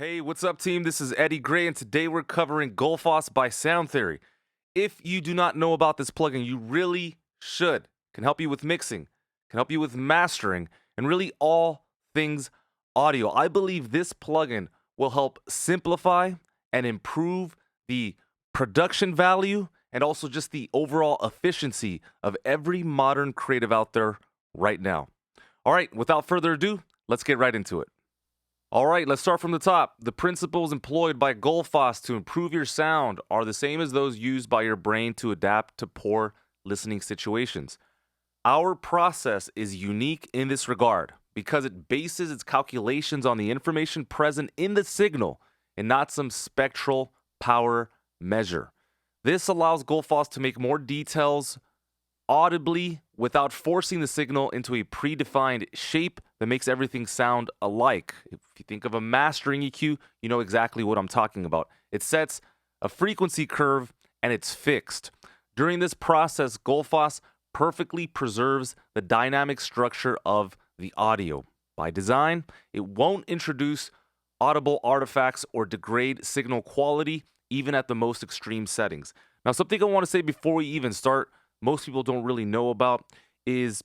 Hey, what's up, team? This is Eddie Gray, and today we're covering Gullfoss by Soundtheory. If you do not know about this plugin, you really should. Can help you with mixing, can help you with mastering, and really all things audio. I believe this plugin will help simplify and improve the production value and also just the overall efficiency of every modern creative out there right now. All right, without further ado, let's get right into it. All right, let's start from the top. The principles employed by Gullfoss to improve your sound are the same as those used by your brain to adapt to poor listening situations. Our process is unique in this regard because it bases its calculations on the information present in the signal and not some spectral power measure. This allows Gullfoss to make more details audibly without forcing the signal into a predefined shape that makes everything sound alike. If you think of a mastering EQ, you know exactly what I'm talking about. It sets a frequency curve and it's fixed. During this process, Gullfoss perfectly preserves the dynamic structure of the audio. By design, it won't introduce audible artifacts or degrade signal quality, even at the most extreme settings. Now, something I want to say before we even start, most people don't really know about, is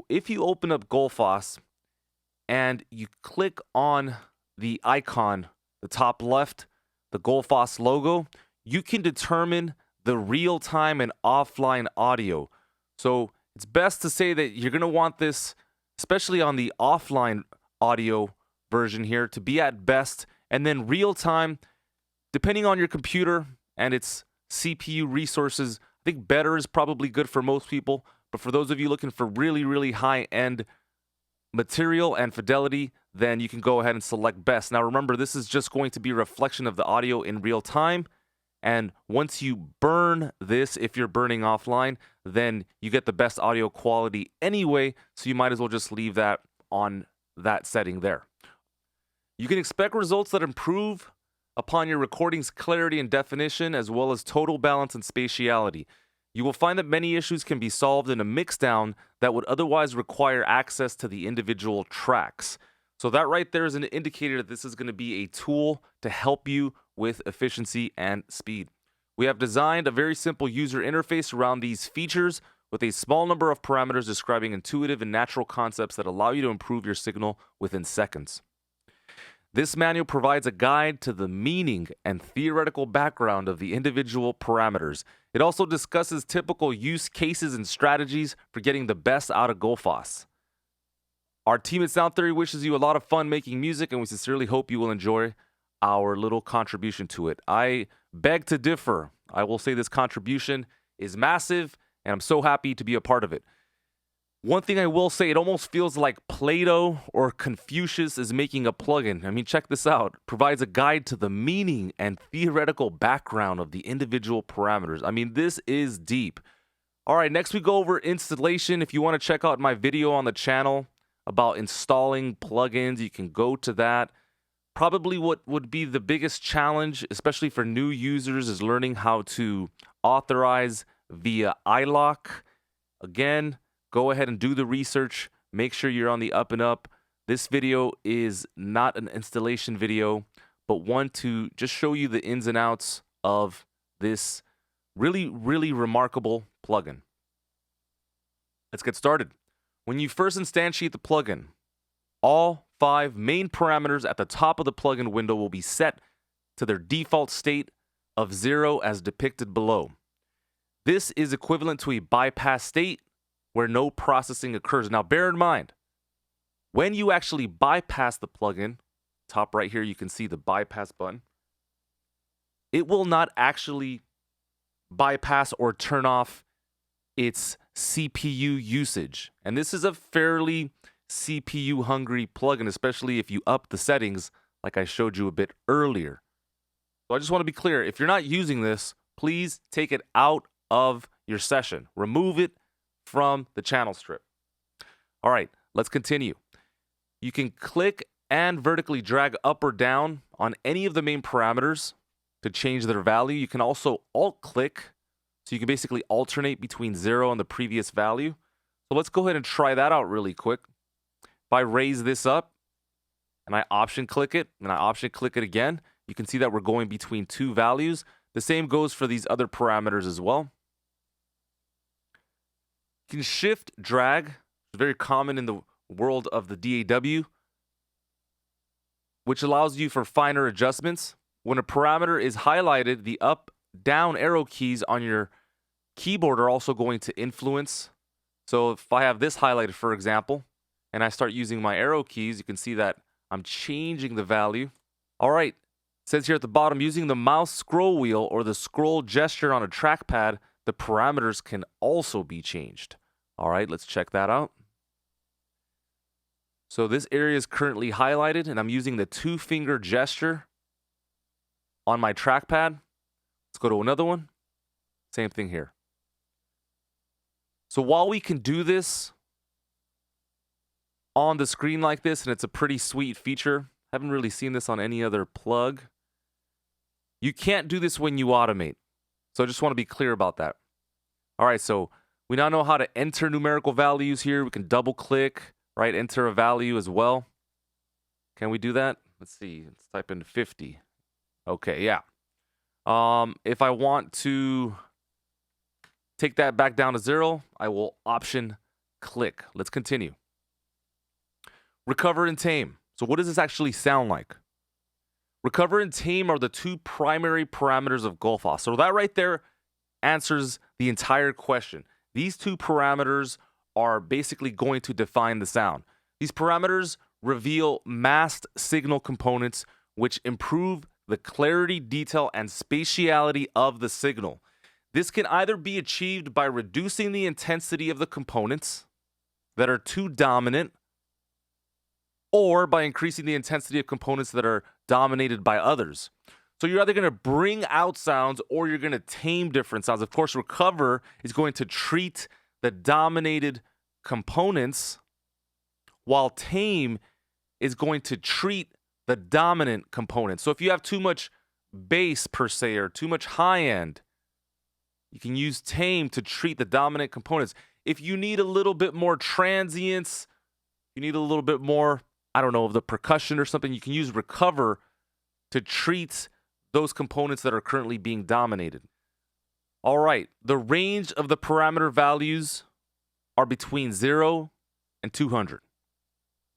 if you open up Golfos and you click on the icon, the top left, the Golfos logo, you can determine the real-time and offline audio. So it's best to say that you're going to want this, especially on the offline audio version here, to be at best, and then real-time, depending on your computer and its CPU resources, I think better is probably good for most people, but for those of you looking for really, really high-end material and fidelity, then you can go ahead and select best. Now remember, this is just going to be a reflection of the audio in real time, and once you burn this, if you're burning offline, then you get the best audio quality anyway, so you might as well just leave that on that setting there. You can expect results that improve upon your recording's clarity and definition, as well as total balance and spatiality. You will find that many issues can be solved in a mixdown that would otherwise require access to the individual tracks. So that right there is an indicator that this is going to be a tool to help you with efficiency and speed. We have designed a very simple user interface around these features with a small number of parameters describing intuitive and natural concepts that allow you to improve your signal within seconds. This manual provides a guide to the meaning and theoretical background of the individual parameters. It also discusses typical use cases and strategies for getting the best out of Golfos. Our team at Soundtheory wishes you a lot of fun making music, and we sincerely hope you will enjoy our little contribution to it. I beg to differ. I will say this contribution is massive, and I'm so happy to be a part of it. One thing I will say, it almost feels like Plato or Confucius is making a plugin. I mean, check this out. It provides a guide to the meaning and theoretical background of the individual parameters. I mean, this is deep. All right, next we go over installation. If you want to check out my video on the channel about installing plugins, you can go to that. Probably what would be the biggest challenge, especially for new users, is learning how to authorize via iLok. Again, go ahead and do the research. Make sure you're on the up and up. This video is not an installation video, but one to just show you the ins and outs of this really, really remarkable plugin. Let's get started. When you first instantiate the plugin, all 5 main parameters at the top of the plugin window will be set to their default state of 0 as depicted below. This is equivalent to a bypass state where no processing occurs. Now, bear in mind, when you actually bypass the plugin, top right here, you can see the bypass button. It will not actually bypass or turn off its CPU usage. And this is a fairly CPU-hungry plugin, especially if you up the settings like I showed you a bit earlier. So I just want to be clear, if you're not using this, please take it out of your session. Remove it from the channel strip. All right, let's continue. You can click and vertically drag up or down on any of the main parameters to change their value. You can also alt-click, so you can basically alternate between 0 and the previous value. So let's go ahead and try that out really quick. If I raise this up, and I option click it, and I option click it again, you can see that we're going between two values. The same goes for these other parameters as well. You can shift drag. It's very common in the world of the DAW, which allows you for finer adjustments. When a parameter is highlighted, the up, down arrow keys on your keyboard are also going to influence. So if I have this highlighted, for example, and I start using my arrow keys, you can see that I'm changing the value. All right, it says here at the bottom, using the mouse scroll wheel or the scroll gesture on a trackpad, the parameters can also be changed. All right, let's check that out. So this area is currently highlighted, and I'm using the 2-finger gesture on my trackpad. Let's go to another one. Same thing here. So while we can do this on the screen like this, and it's a pretty sweet feature, haven't really seen this on any other plug, you can't do this when you automate. So I just want to be clear about that. All right, so we now know how to enter numerical values here. We can double click, right, enter a value as well. Can we do that? Let's see, let's type in 50. Okay, yeah. If I want to take that back down to 0, I will option click. Let's continue. Recover and tame. So what does this actually sound like? Recover and tame are the two primary parameters of Gullfoss. So that right there answers the entire question. These two parameters are basically going to define the sound. These parameters reveal masked signal components which improve the clarity, detail, and spatiality of the signal. This can either be achieved by reducing the intensity of the components that are too dominant, or by increasing the intensity of components that are dominated by others. So you're either going to bring out sounds or you're going to tame different sounds. Of course, recover is going to treat the dominated components, while tame is going to treat the dominant components. So if you have too much bass per se or too much high end, you can use tame to treat the dominant components. If you need a little bit more transients, you need a little bit more, I don't know, of the percussion or something, you can use recover to treat those components that are currently being dominated. All right, the range of the parameter values are between 0 and 200.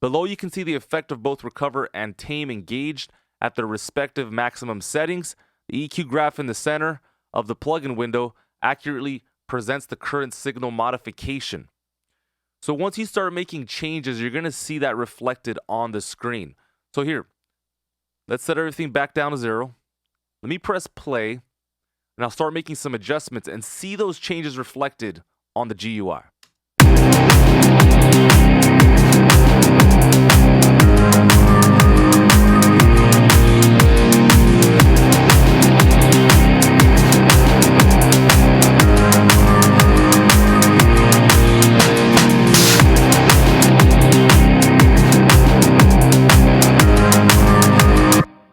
Below, you can see the effect of both recover and tame engaged at their respective maximum settings. The EQ graph in the center of the plugin window accurately presents the current signal modification. So once you start making changes, you're going to see that reflected on the screen. So here, let's set everything back down to 0. Let me press play, and I'll start making some adjustments and see those changes reflected on the GUI.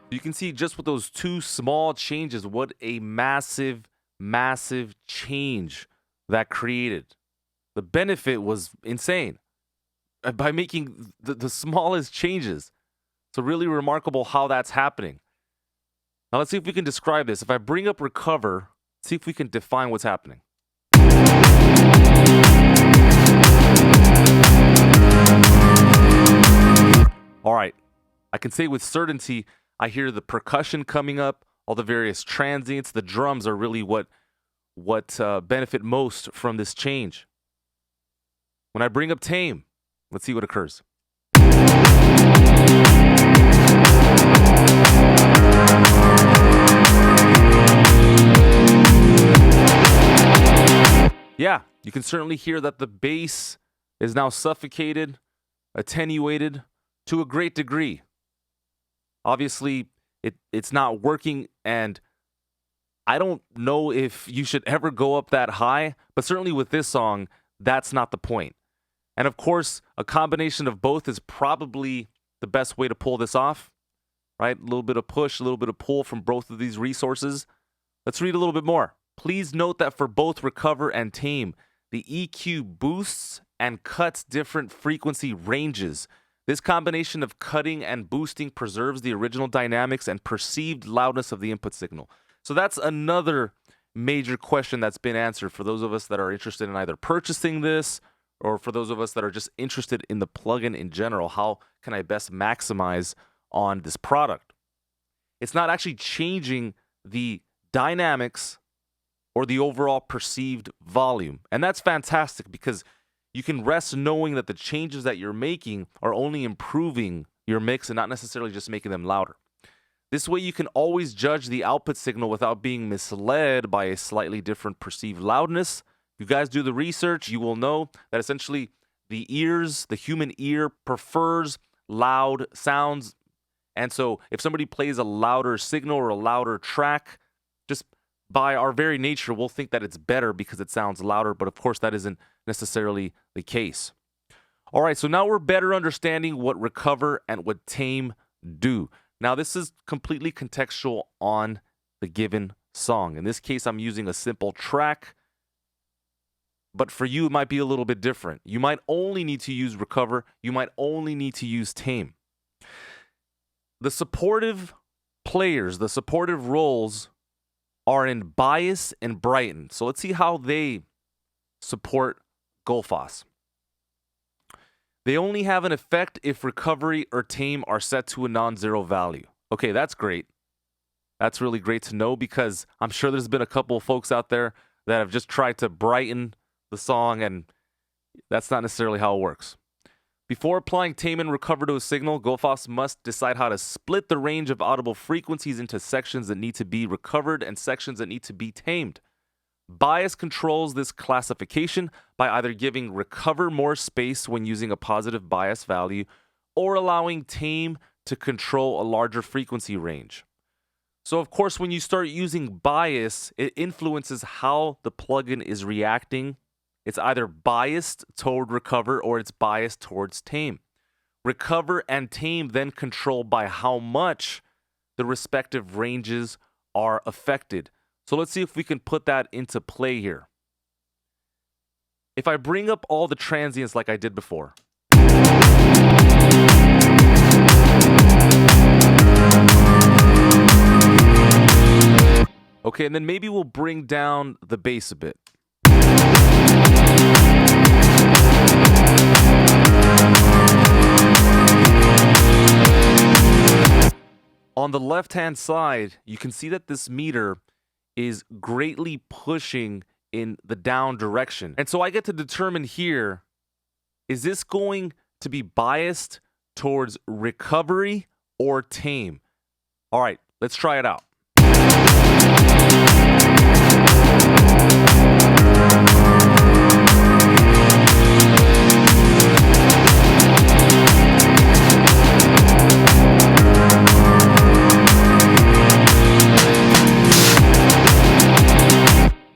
You can see just with those two small changes, what a massive, massive change that created. The benefit was insane by making the smallest changes. So really remarkable how that's happening. Now let's see if we can describe this. If I bring up recover, see if we can define what's happening. All right, I can say with certainty, I hear the percussion coming up, all the various transients. The drums are really what benefit most from this change. When I bring up tame, let's see what occurs. Yeah, you can certainly hear that the bass is now suffocated, attenuated to a great degree. Obviously, it's not working, and I don't know if you should ever go up that high, but certainly with this song, that's not the point. And of course, a combination of both is probably the best way to pull this off, right? A little bit of push, a little bit of pull from both of these resources. Let's read a little bit more. Please note that for both recover and tame, the EQ boosts and cuts different frequency ranges. This combination of cutting and boosting preserves the original dynamics and perceived loudness of the input signal. So that's another major question that's been answered for those of us that are interested in either purchasing this or for those of us that are just interested in the plugin in general. How can I best maximize on this product? It's not actually changing the dynamics or the overall perceived volume. And that's fantastic because you can rest knowing that the changes that you're making are only improving your mix and not necessarily just making them louder. This way you can always judge the output signal without being misled by a slightly different perceived loudness. If you guys do the research, you will know that essentially the human ear prefers loud sounds. And so if somebody plays a louder signal or a louder track, just by our very nature, we'll think that it's better because it sounds louder. But of course, that isn't necessarily the case. All right, so now we're better understanding what recover and what tame do. Now, this is completely contextual on the given song. In this case, I'm using a simple track, but for you, it might be a little bit different. You might only need to use recover. You might only need to use tame. The supportive players, the supportive roles are in bias and brighten. So let's see how they support Gullfoss. They only have an effect if recovery or tame are set to a non-zero value. Okay, that's great. That's really great to know because I'm sure there's been a couple of folks out there that have just tried to brighten the song, and that's not necessarily how it works. Before applying tame and recover to a signal, Golfos must decide how to split the range of audible frequencies into sections that need to be recovered and sections that need to be tamed. Bias controls this classification by either giving recover more space when using a positive bias value or allowing tame to control a larger frequency range. So of course, when you start using bias, it influences how the plugin is reacting. It's either biased toward recover or it's biased towards tame. Recover and tame then control by how much the respective ranges are affected. So let's see if we can put that into play here. If I bring up all the transients like I did before. Okay, and then maybe we'll bring down the bass a bit. On the left-hand side, you can see that this meter is greatly pushing in the down direction. And so I get to determine here, is this going to be biased towards recovery or tame? All right, let's try it out.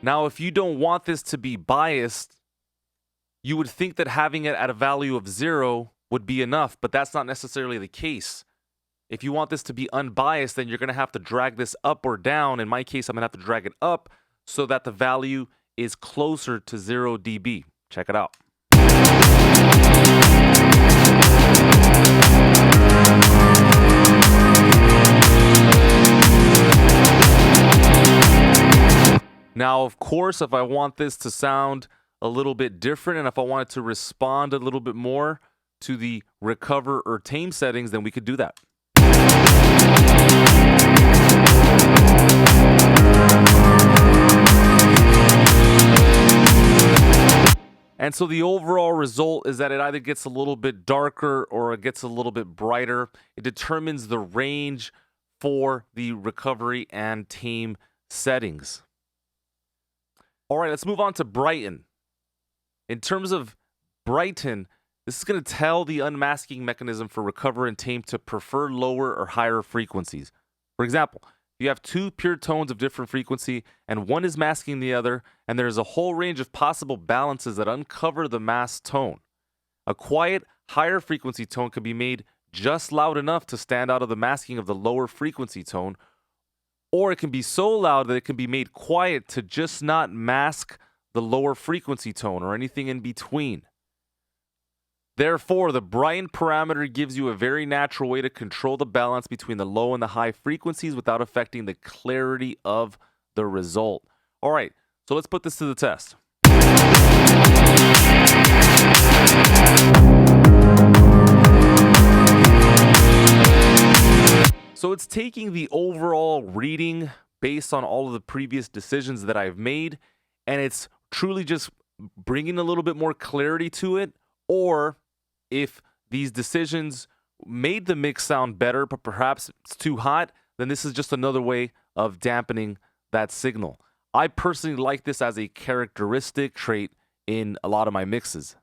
Now, if you don't want this to be biased, you would think that having it at a value of 0 would be enough, but that's not necessarily the case. If you want this to be unbiased, then you're going to have to drag this up or down. In my case, I'm going to have to drag it up so that the value is closer to 0 dB. Check it out. Now, of course, if I want this to sound a little bit different and if I want it to respond a little bit more to the recover or tame settings, then we could do that. And so the overall result is that it either gets a little bit darker or it gets a little bit brighter. It determines the range for the recovery and tame settings. All right, let's move on to brighten. In terms of brighten, this is going to tell the unmasking mechanism for recover and tame to prefer lower or higher frequencies. For example, you have two pure tones of different frequency and one is masking the other, and there's a whole range of possible balances that uncover the masked tone. A quiet, higher frequency tone can be made just loud enough to stand out of the masking of the lower frequency tone, or it can be so loud that it can be made quiet to just not mask the lower frequency tone or anything in between. Therefore, the brighten parameter gives you a very natural way to control the balance between the low and the high frequencies without affecting the clarity of the result. All right, so let's put this to the test. So it's taking the overall reading based on all of the previous decisions that I've made, and it's truly just bringing a little bit more clarity to it. Or if these decisions made the mix sound better, but perhaps it's too hot, then this is just another way of dampening that signal. I personally like this as a characteristic trait in a lot of my mixes.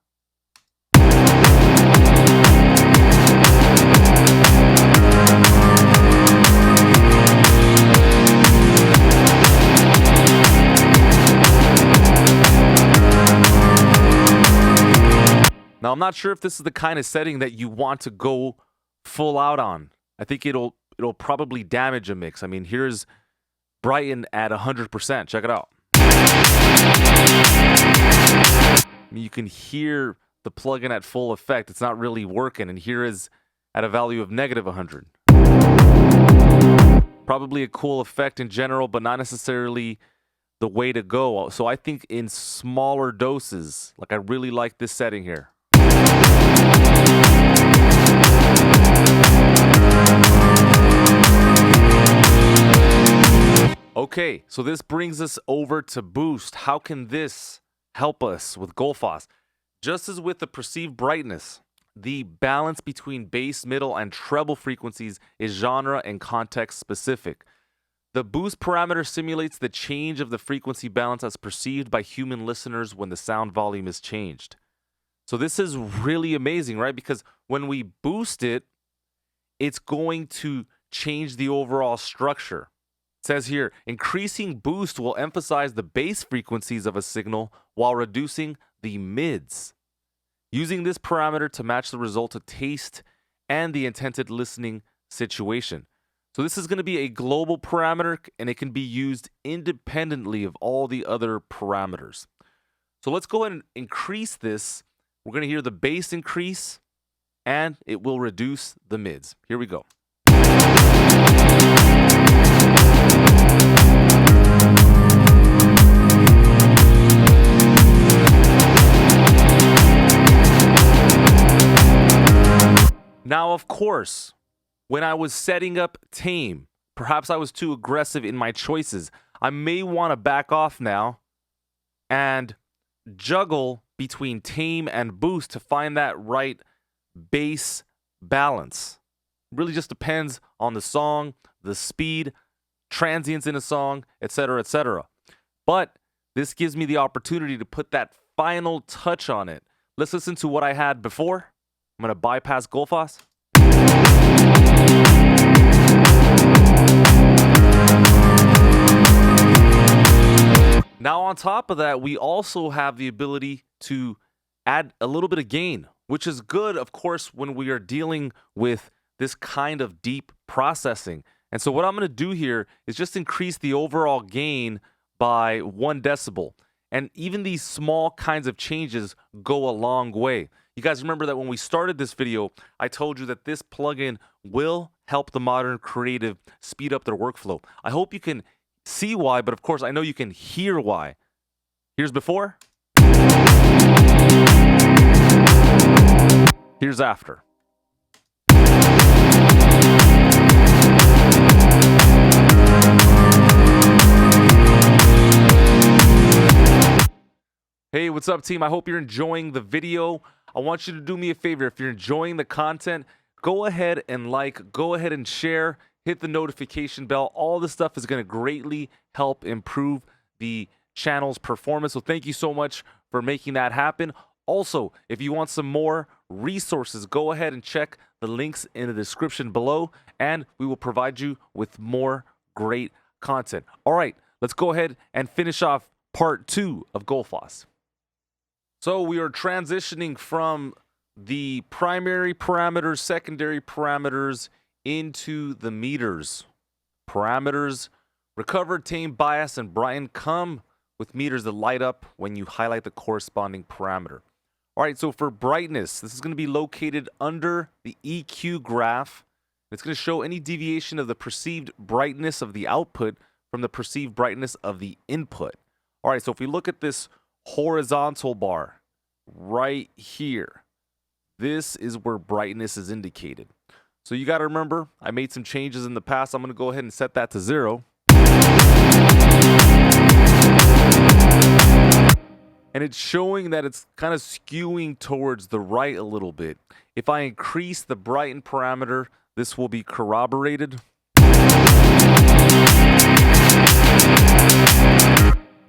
Now, I'm not sure if this is the kind of setting that you want to go full out on. I think it'll probably damage a mix. I mean, here's brighten at 100%. Check it out. I mean, you can hear the plugin at full effect. It's not really working. And here is at a value of negative 100. Probably a cool effect in general, but not necessarily the way to go. So I think in smaller doses, like I really like this setting here. Okay, so this brings us over to boost. How can this help us with Gullfoss? Just as with the perceived brightness, the balance between bass, middle, and treble frequencies is genre and context specific. The boost parameter simulates the change of the frequency balance as perceived by human listeners when the sound volume is changed. So this is really amazing, right? Because when we boost it, it's going to change the overall structure. It says here, increasing boost will emphasize the bass frequencies of a signal while reducing the mids. Using this parameter to match the result to taste and the intended listening situation. So this is going to be a global parameter, and it can be used independently of all the other parameters. So let's go ahead and increase this. We're going to hear the bass increase, and it will reduce the mids. Here we go. Now, of course, when I was setting up tame, perhaps I was too aggressive in my choices. I may want to back off now and juggle between tame and boost to find that right bass balance. It really just depends on the song, the speed, transients in a song, etc., etc. But this gives me the opportunity to put that final touch on it. Let's listen to what I had before. I'm going to bypass Golfos. Now, on top of that, we also have the ability to add a little bit of gain, which is good, of course, when we are dealing with this kind of deep processing. And so what I'm going to do here is just increase the overall gain by 1 decibel. And even these small kinds of changes go a long way. You guys remember that when we started this video, I told you that this plugin will help the modern creative speed up their workflow. I hope you can see why, but of course, I know you can hear why. Here's before. Here's after. Hey, what's up, team? I hope you're enjoying the video. I want you to do me a favor. If you're enjoying the content, go ahead and like, go ahead and share, hit the notification bell. All this stuff is going to greatly help improve the channel's performance. So thank you so much for making that happen. Also, if you want some more resources, go ahead and check the links in the description below, and we will provide you with more great content. All right, let's go ahead and finish off part 2 of Gullfoss. So we are transitioning from the primary parameters, secondary parameters, into the meters. Parameters, recover, tame, bias, and brighten come with meters that light up when you highlight the corresponding parameter. All right, so for brightness, this is going to be located under the EQ graph. It's going to show any deviation of the perceived brightness of the output from the perceived brightness of the input. All right, so if we look at this horizontal bar right here, this is where brightness is indicated. So you got to remember, I made some changes in the past. I'm going to go ahead and set that to 0. And it's showing that it's kind of skewing towards the right a little bit. If I increase the brighten parameter, this will be corroborated.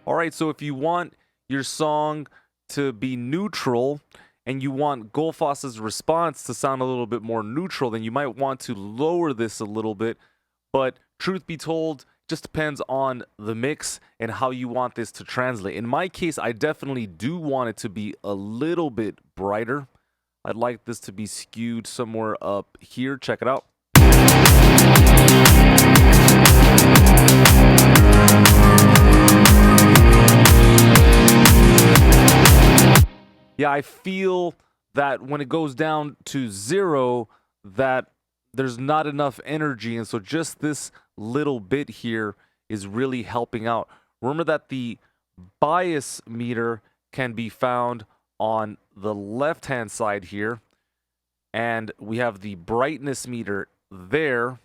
All right, so if you want your song to be neutral and you want Gullfoss's response to sound a little bit more neutral, then you might want to lower this a little bit. But truth be told, just depends on the mix and how you want this to translate. In my case, I definitely do want it to be a little bit brighter. I'd like this to be skewed somewhere up here. Check it out. Yeah, I feel that when it goes down to 0, that there's not enough energy, and so just this little bit here is really helping out. Remember that the bias meter can be found on the left-hand side here, and we have the brightness meter there.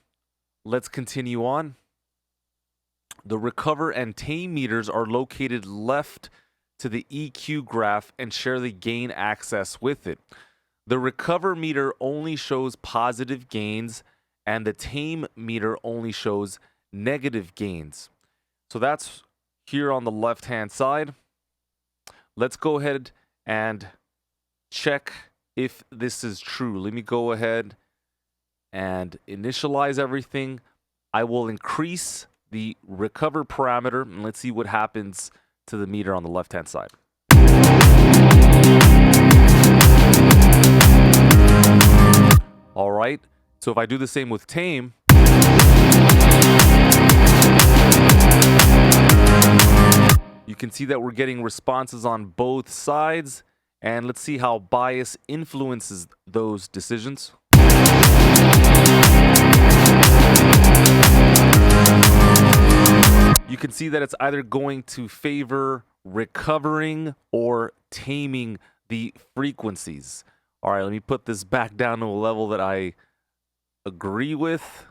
Let's continue on. The recover and tame meters are located left to the EQ graph and share the gain axis with it. The recover meter only shows positive gains, and the tame meter only shows negative gains. So that's here on the left-hand side. Let's go ahead and check if this is true. Let me go ahead and initialize everything. I will increase the recover parameter, and let's see what happens to the meter on the left-hand side. All right, so if I do the same with tame, you can see that we're getting responses on both sides, and let's see how bias influences those decisions. You can see that it's either going to favor recovering or taming the frequencies. All right, let me put this back down to a level that I agree with.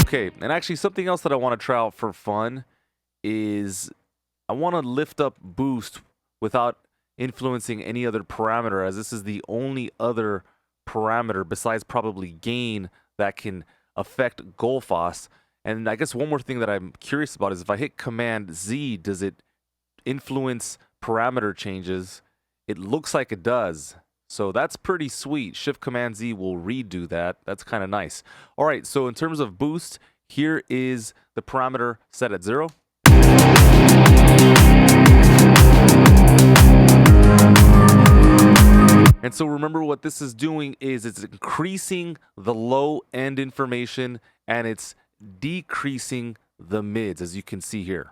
Okay, and actually something else that I want to try out for fun is I want to lift up boost without influencing any other parameter, as this is the only other parameter besides probably gain that can affect Golfos. And I guess one more thing that I'm curious about is if I hit Command Z, does it influence parameter changes? It looks like it does. So that's pretty sweet. Shift Command Z will redo that. That's kind of nice. All right, so in terms of boost, here is the parameter set at 0. And so remember what this is doing is it's increasing the low end information and it's decreasing the mids, as you can see here.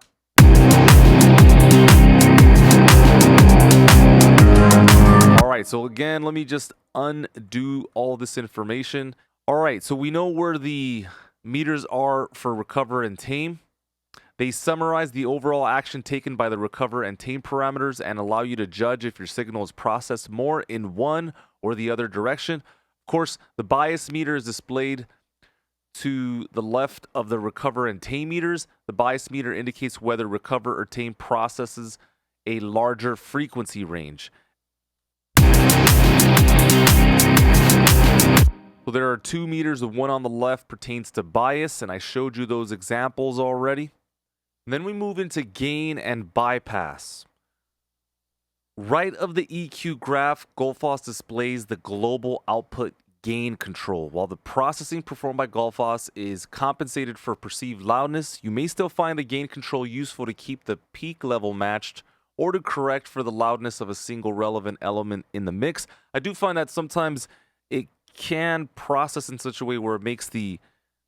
All right, so again, let me just undo all this information. All right, so we know where the meters are for recover and tame. They summarize the overall action taken by the recover and tame parameters and allow you to judge if your signal is processed more in one or the other direction. Of course, the bias meter is displayed to the left of the recover and tame meters. The bias meter indicates whether recover or tame processes a larger frequency range. So there are 2 meters. The one on the left pertains to bias, and I showed you those examples already. And then we move into gain and bypass. Right of the EQ graph, Golfos displays the global output gain control. While the processing performed by Golfos is compensated for perceived loudness, you may still find the gain control useful to keep the peak level matched or to correct for the loudness of a single relevant element in the mix. I do find that sometimes it can process in such a way where it makes the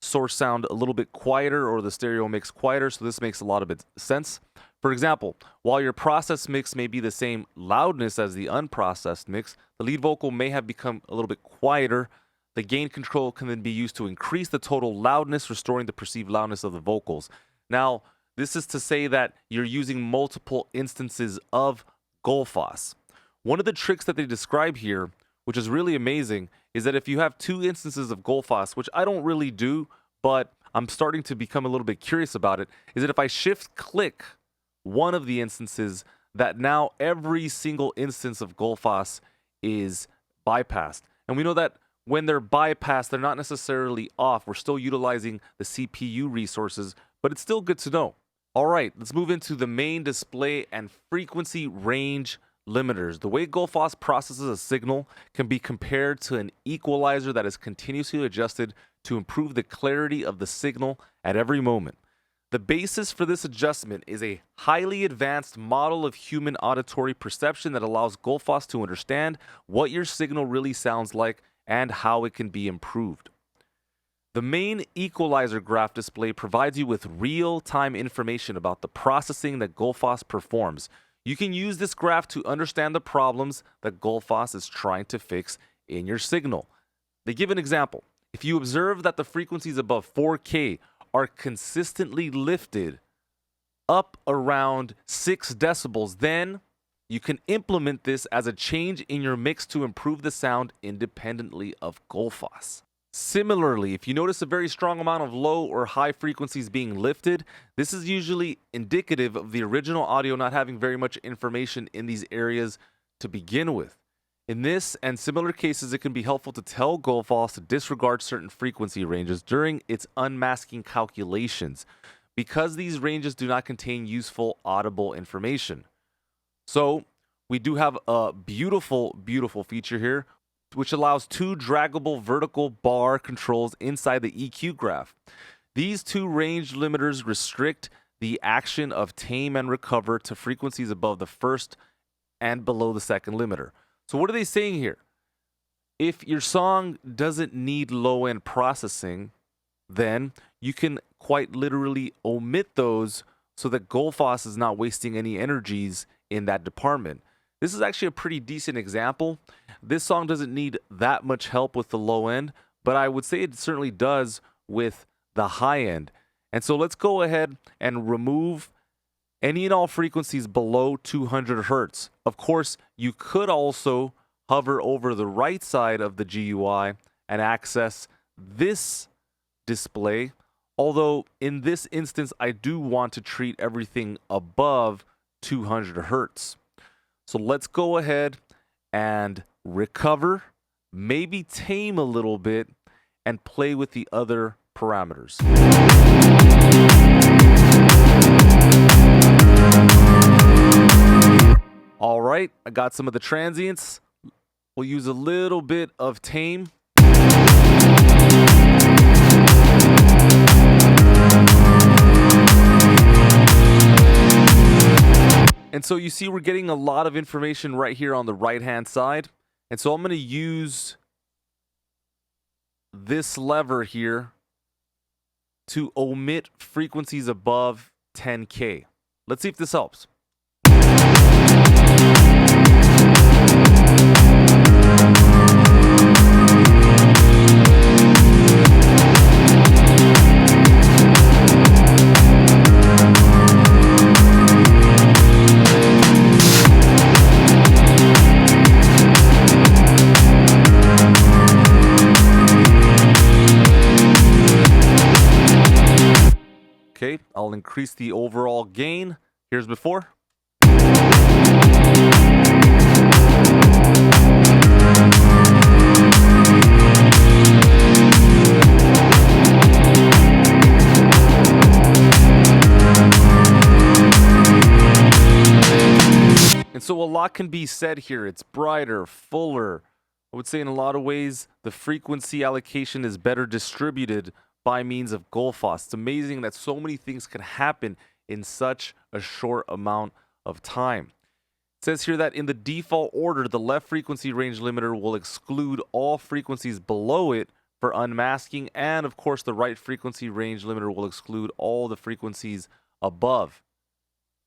source sound a little bit quieter or the stereo mix quieter, so this makes a lot of sense. For example, while your processed mix may be the same loudness as the unprocessed mix, the lead vocal may have become a little bit quieter. The gain control can then be used to increase the total loudness, restoring the perceived loudness of the vocals. Now, this is to say that you're using multiple instances of Gullfoss. One of the tricks that they describe here, which is really amazing, is that if you have 2 instances of Gullfoss, which I don't really do, but I'm starting to become a little bit curious about it, is that if I shift click one of the instances, that now every single instance of Gullfoss is bypassed. And we know that when they're bypassed, they're not necessarily off. We're still utilizing the CPU resources, but it's still good to know. All right, let's move into the main display and frequency range limiters. The way Golfos processes a signal can be compared to an equalizer that is continuously adjusted to improve the clarity of the signal at every moment. The basis for this adjustment is a highly advanced model of human auditory perception that allows Golfos to understand what your signal really sounds like and how it can be improved. The main equalizer graph display provides you with real-time information about the processing that Golfos performs. You can use this graph to understand the problems that Golfos is trying to fix in your signal. They give an example. If you observe that the frequencies above 4K are consistently lifted up around 6 decibels, then you can implement this as a change in your mix to improve the sound independently of Golfos. Similarly, if you notice a very strong amount of low or high frequencies being lifted, this is usually indicative of the original audio not having very much information in these areas to begin with. In this and similar cases, it can be helpful to tell Golfos to disregard certain frequency ranges during its unmasking calculations, because these ranges do not contain useful audible information. So we do have a beautiful, beautiful feature here, which allows 2 draggable vertical bar controls inside the EQ graph. These 2 range limiters restrict the action of tame and recover to frequencies above the first and below the second limiter. So what are they saying here? If your song doesn't need low-end processing, then you can quite literally omit those so that Golfos is not wasting any energies in that department. This is actually a pretty decent example. This song doesn't need that much help with the low end, but I would say it certainly does with the high end. And so let's go ahead and remove any and all frequencies below 200 hertz. Of course, you could also hover over the right side of the GUI and access this display. Although in this instance, I do want to treat everything above 200 hertz. So let's go ahead and recover, maybe tame a little bit, and play with the other parameters. All right, I got some of the transients. We'll use a little bit of tame. And so you see we're getting a lot of information right here on the right-hand side. And so I'm going to use this lever here to omit frequencies above 10K. Let's see if this helps. Okay, I'll increase the overall gain. Here's before. And so a lot can be said here. It's brighter, fuller. I would say in a lot of ways, the frequency allocation is better distributed by means of Golfos. It's amazing that so many things can happen in such a short amount of time. It says here that in the default order, the left frequency range limiter will exclude all frequencies below it for unmasking, and of course the right frequency range limiter will exclude all the frequencies above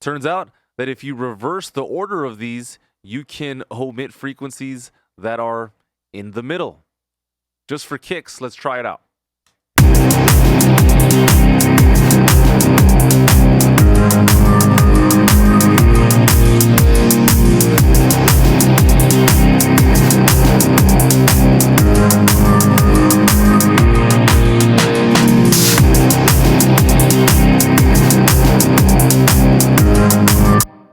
Turns out that if you reverse the order of these, you can omit frequencies that are in the middle. Just for kicks, let's try it out.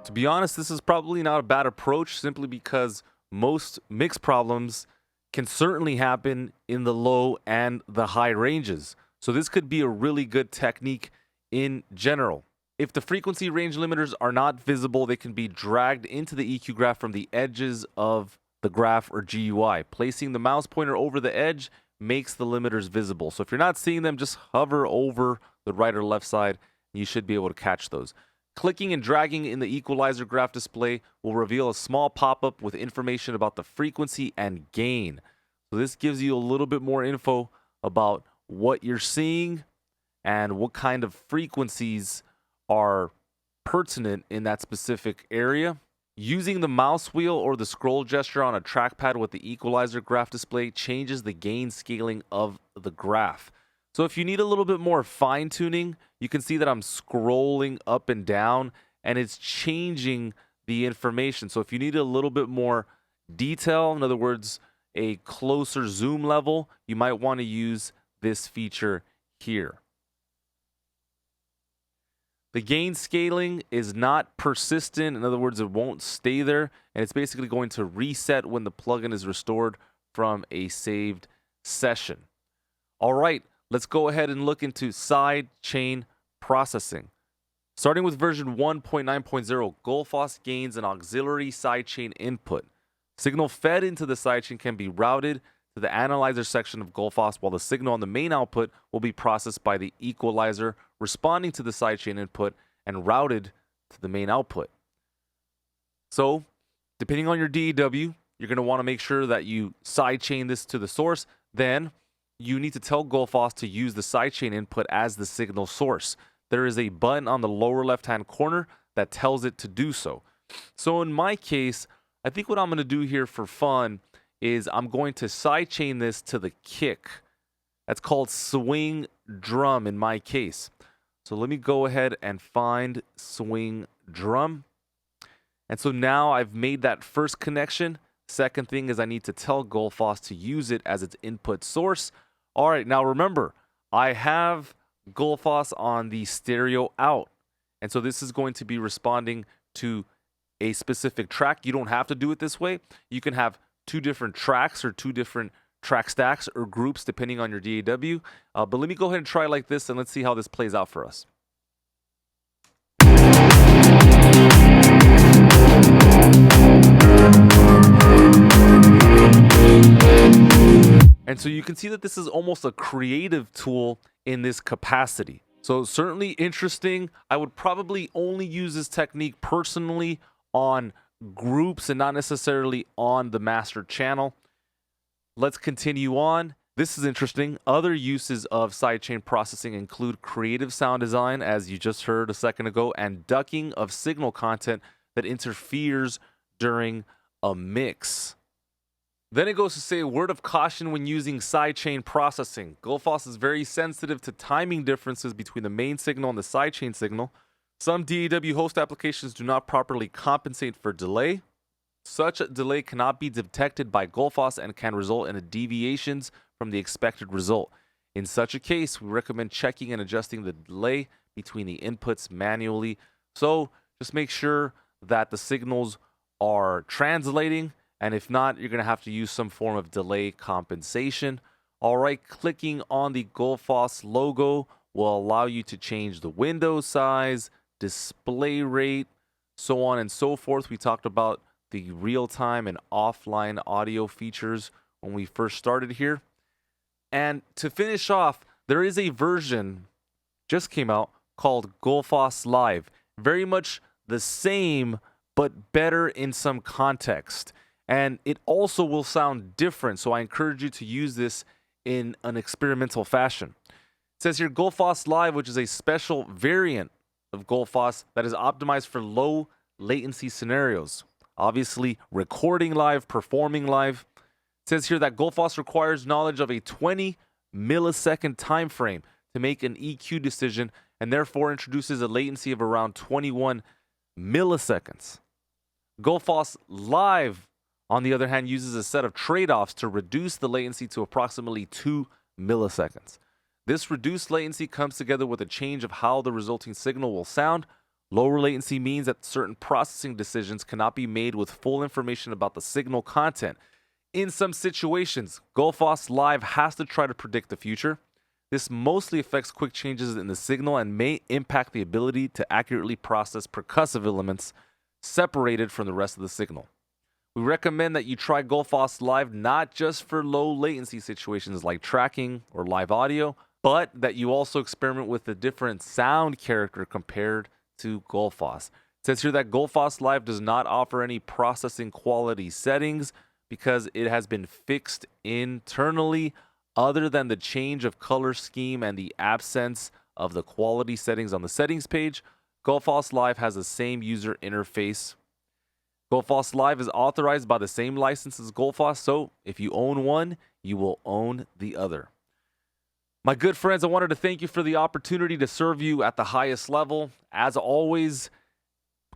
To be honest, this is probably not a bad approach simply because most mix problems can certainly happen in the low and the high ranges. So this could be a really good technique in general. If the frequency range limiters are not visible, they can be dragged into the EQ graph from the edges of the graph or GUI. Placing the mouse pointer over the edge makes the limiters visible. So if you're not seeing them, just hover over the right or left side, and you should be able to catch those. Clicking and dragging in the equalizer graph display will reveal a small pop-up with information about the frequency and gain. So this gives you a little bit more info about what you're seeing and what kind of frequencies are pertinent in that specific area. Using the mouse wheel or the scroll gesture on a trackpad with the equalizer graph display changes the gain scaling of the graph. So if you need a little bit more fine-tuning, you can see that I'm scrolling up and down and it's changing the information. So if you need a little bit more detail, in other words, a closer zoom level, you might want to use this feature here. The gain scaling is not persistent. In other words, it won't stay there, and it's basically going to reset when the plugin is restored from a saved session. All right, let's go ahead and look into sidechain processing. Starting with version 1.9.0, Gullfoss gains an auxiliary sidechain input. Signal fed into the sidechain can be routed to the analyzer section of Gullfoss, while the signal on the main output will be processed by the equalizer, responding to the sidechain input and routed to the main output. So, depending on your DAW, you're going to want to make sure that you sidechain this to the source. Then, you need to tell Golfos to use the sidechain input as the signal source. There is a button on the lower left-hand corner that tells it to do so. So in my case, I think what I'm going to do here for fun is I'm going to sidechain this to the kick. That's called swing drum in my case. So let me go ahead and find swing drum. And so now I've made that first connection. Second thing is I need to tell Golfos to use it as its input source. All right, now remember, I have Golfos on the stereo out. And so this is going to be responding to a specific track. You don't have to do it this way. You can have two different tracks or two different track stacks or groups depending on your DAW. But let me go ahead and try like this and let's see how this plays out for us. And so you can see that this is almost a creative tool in this capacity. So certainly interesting. I would probably only use this technique personally on groups and not necessarily on the master channel. Let's continue on. This is interesting. Other uses of sidechain processing include creative sound design, as you just heard a second ago, and ducking of signal content that interferes during a mix. Then it goes to say a word of caution when using sidechain processing. Golfos is very sensitive to timing differences between the main signal and the sidechain signal. Some DAW host applications do not properly compensate for delay. Such a delay cannot be detected by Golfos and can result in deviations from the expected result. In such a case, we recommend checking and adjusting the delay between the inputs manually. So just make sure that the signals are translating, and if not, you're going to have to use some form of delay compensation. All right, clicking on the Golfos logo will allow you to change the window size, display rate, so on and so forth. We talked about the real-time and offline audio features when we first started here. And to finish off, there is a version just came out called Golfos Live. Very much the same, but better in some context. And it also will sound different, so I encourage you to use this in an experimental fashion. It says here, Golfos Live, which is a special variant of Gullfoss that is optimized for low latency scenarios. Obviously, recording live, performing live. It says here that Gullfoss requires knowledge of a 20 millisecond time frame to make an EQ decision, and therefore introduces a latency of around 21 milliseconds. Gullfoss Live, on the other hand, uses a set of trade-offs to reduce the latency to approximately 2 milliseconds. This reduced latency comes together with a change of how the resulting signal will sound. Lower latency means that certain processing decisions cannot be made with full information about the signal content. In some situations, Gullfoss Live has to try to predict the future. This mostly affects quick changes in the signal and may impact the ability to accurately process percussive elements separated from the rest of the signal. We recommend that you try Gullfoss Live not just for low latency situations like tracking or live audio, but that you also experiment with a different sound character compared to Gullfoss. It says here that Gullfoss Live does not offer any processing quality settings because it has been fixed internally, other than the change of color scheme and the absence of the quality settings on the settings page. Gullfoss Live has the same user interface. Gullfoss Live is authorized by the same license as Gullfoss, so if you own one, you will own the other. My good friends, I wanted to thank you for the opportunity to serve you at the highest level. As always,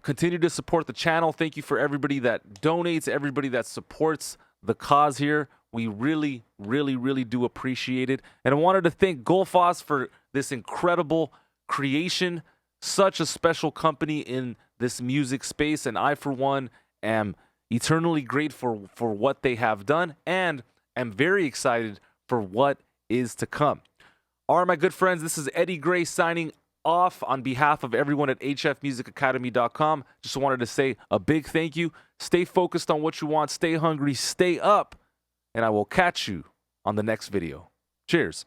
continue to support the channel. Thank you for everybody that donates, everybody that supports the cause here. We really, really, really do appreciate it. And I wanted to thank Gullfoss for this incredible creation, such a special company in this music space. And I, for one, am eternally grateful for what they have done and am very excited for what is to come. All right, my good friends, this is Eddie Gray signing off on behalf of everyone at hfmusicacademy.com. Just wanted to say a big thank you. Stay focused on what you want. Stay hungry. Stay up. And I will catch you on the next video. Cheers.